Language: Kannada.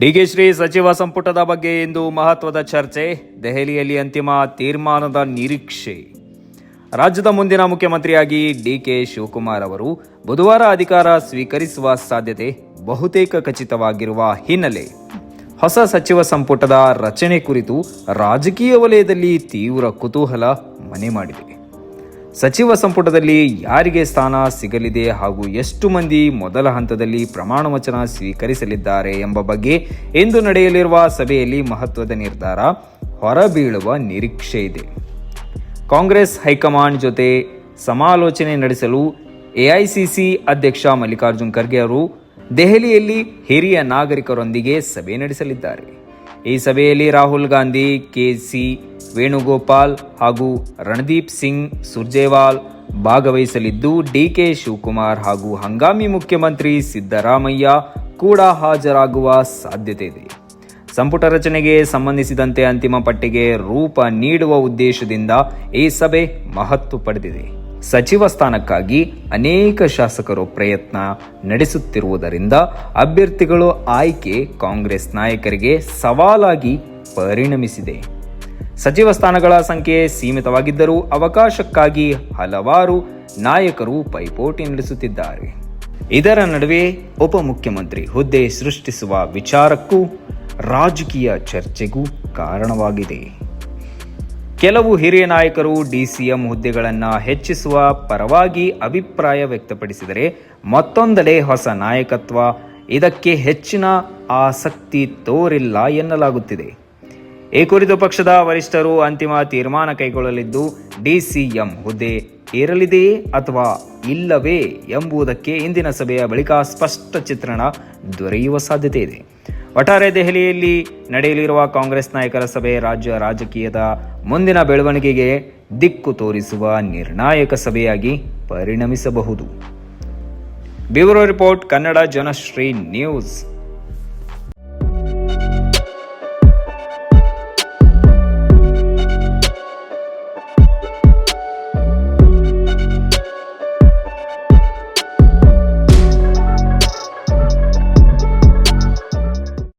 ಡಿಕೆಶ್ರೀ ಸಚಿವ ಸಂಪುಟದ ಬಗ್ಗೆ ಇಂದು ಮಹತ್ವದ ಚರ್ಚೆ. ದೆಹಲಿಯಲ್ಲಿ ಅಂತಿಮ ತೀರ್ಮಾನದ ನಿರೀಕ್ಷೆ. ರಾಜ್ಯದ ಮುಂದಿನ ಮುಖ್ಯಮಂತ್ರಿಯಾಗಿ ಡಿಕೆ ಶಿವಕುಮಾರ್ ಅವರು ಬುಧವಾರ ಅಧಿಕಾರ ಸ್ವೀಕರಿಸುವ ಸಾಧ್ಯತೆ ಬಹುತೇಕ ಖಚಿತವಾಗಿರುವ ಹಿನ್ನೆಲೆ ಹೊಸ ಸಚಿವ ಸಂಪುಟದ ರಚನೆ ಕುರಿತು ರಾಜಕೀಯ ವಲಯದಲ್ಲಿ ತೀವ್ರ ಕುತೂಹಲ ಮನೆ ಮಾಡಿದೆ. ಸಚಿವ ಸಂಪುಟದಲ್ಲಿ ಯಾರಿಗೆ ಸ್ಥಾನ ಸಿಗಲಿದೆ ಹಾಗೂ ಎಷ್ಟು ಮಂದಿ ಮೊದಲ ಹಂತದಲ್ಲಿ ಪ್ರಮಾಣ ವಚನ ಸ್ವೀಕರಿಸಲಿದ್ದಾರೆ ಎಂಬ ಬಗ್ಗೆ ಇಂದು ನಡೆಯಲಿರುವ ಸಭೆಯಲ್ಲಿ ಮಹತ್ವದ ನಿರ್ಧಾರ ಹೊರಬೀಳುವ ನಿರೀಕ್ಷೆ ಇದೆ. ಕಾಂಗ್ರೆಸ್ ಹೈಕಮಾಂಡ್ ಜೊತೆ ಸಮಾಲೋಚನೆ ನಡೆಸಲು ಎಐಸಿಸಿ ಅಧ್ಯಕ್ಷ ಮಲ್ಲಿಕಾರ್ಜುನ್ ಖರ್ಗೆ ಅವರು ದೆಹಲಿಯಲ್ಲಿ ಹಿರಿಯ ನಾಗರಿಕರೊಂದಿಗೆ ಸಭೆ ನಡೆಸಲಿದ್ದಾರೆ. ಈ ಸಭೆಯಲ್ಲಿ ರಾಹುಲ್ ಗಾಂಧಿ, ಕೆಸಿ ವೇಣುಗೋಪಾಲ್ ಹಾಗೂ ರಣದೀಪ್ ಸಿಂಗ್ ಸುರ್ಜೇವಾಲ್ ಭಾಗವಹಿಸಲಿದ್ದು, ಡಿಕೆ ಶಿವಕುಮಾರ್ ಹಾಗೂ ಹಂಗಾಮಿ ಮುಖ್ಯಮಂತ್ರಿ ಸಿದ್ದರಾಮಯ್ಯ ಕೂಡ ಹಾಜರಾಗುವ ಸಾಧ್ಯತೆ ಇದೆ. ಸಂಪುಟ ರಚನೆಗೆ ಸಂಬಂಧಿಸಿದಂತೆ ಅಂತಿಮ ಪಟ್ಟಿಗೆ ರೂಪ ನೀಡುವ ಉದ್ದೇಶದಿಂದ ಈ ಸಭೆ ಮಹತ್ವ ಪಡೆದಿದೆ. ಸಚಿವ ಸ್ಥಾನಕ್ಕಾಗಿ ಅನೇಕ ಶಾಸಕರು ಪ್ರಯತ್ನ ನಡೆಸುತ್ತಿರುವುದರಿಂದ ಅಭ್ಯರ್ಥಿಗಳು ಆಯ್ಕೆ ಕಾಂಗ್ರೆಸ್ ನಾಯಕರಿಗೆ ಸವಾಲಾಗಿ ಪರಿಣಮಿಸಿದೆ. ಸಚಿವ ಸ್ಥಾನಗಳ ಸಂಖ್ಯೆ ಸೀಮಿತವಾಗಿದ್ದರೂ ಅವಕಾಶಕ್ಕಾಗಿ ಹಲವಾರು ನಾಯಕರು ಪೈಪೋಟಿ ನಡೆಸುತ್ತಿದ್ದಾರೆ. ಇದರ ನಡುವೆ ಉಪಮುಖ್ಯಮಂತ್ರಿ ಹುದ್ದೆ ಸೃಷ್ಟಿಸುವ ವಿಚಾರಕ್ಕೂ ರಾಜಕೀಯ ಚರ್ಚೆಗೂ ಕಾರಣವಾಗಿದೆ. ಕೆಲವು ಹಿರಿಯ ನಾಯಕರು ಡಿಸಿಎಂ ಹುದ್ದೆಗಳನ್ನು ಹೆಚ್ಚಿಸುವ ಪರವಾಗಿ ಅಭಿಪ್ರಾಯ ವ್ಯಕ್ತಪಡಿಸಿದರೆ, ಮತ್ತೊಂದೆಡೆ ಹೊಸ ನಾಯಕತ್ವ ಇದಕ್ಕೆ ಹೆಚ್ಚಿನ ಆಸಕ್ತಿ ತೋರಿಲ್ಲ ಎನ್ನಲಾಗುತ್ತಿದೆ. ಈ ಕುರಿತು ಪಕ್ಷದ ವರಿಷ್ಠರು ಅಂತಿಮ ತೀರ್ಮಾನ ಕೈಗೊಳ್ಳಲಿದ್ದು, ಡಿಸಿಎಂ ಹುದ್ದೆ ಇರಲಿದೆಯೇ ಅಥವಾ ಇಲ್ಲವೇ ಎಂಬುದಕ್ಕೆ ಇಂದಿನ ಸಭೆಯ ಬಳಿಕ ಸ್ಪಷ್ಟ ಚಿತ್ರಣ ದೊರೆಯುವ ಸಾಧ್ಯತೆ ಇದೆ. ಒಟ್ಟಾರೆ ದೆಹಲಿಯಲ್ಲಿ ನಡೆಯಲಿರುವ ಕಾಂಗ್ರೆಸ್ ನಾಯಕರ ಸಭೆ ರಾಜ್ಯ ರಾಜಕೀಯದ ಮುಂದಿನ ಬೆಳವಣಿಗೆಗೆ ದಿಕ್ಕು ತೋರಿಸುವ ನಿರ್ಣಾಯಕ ಸಭೆಯಾಗಿ ಪರಿಣಮಿಸಬಹುದು. Bureau report, Kannada Janasri news.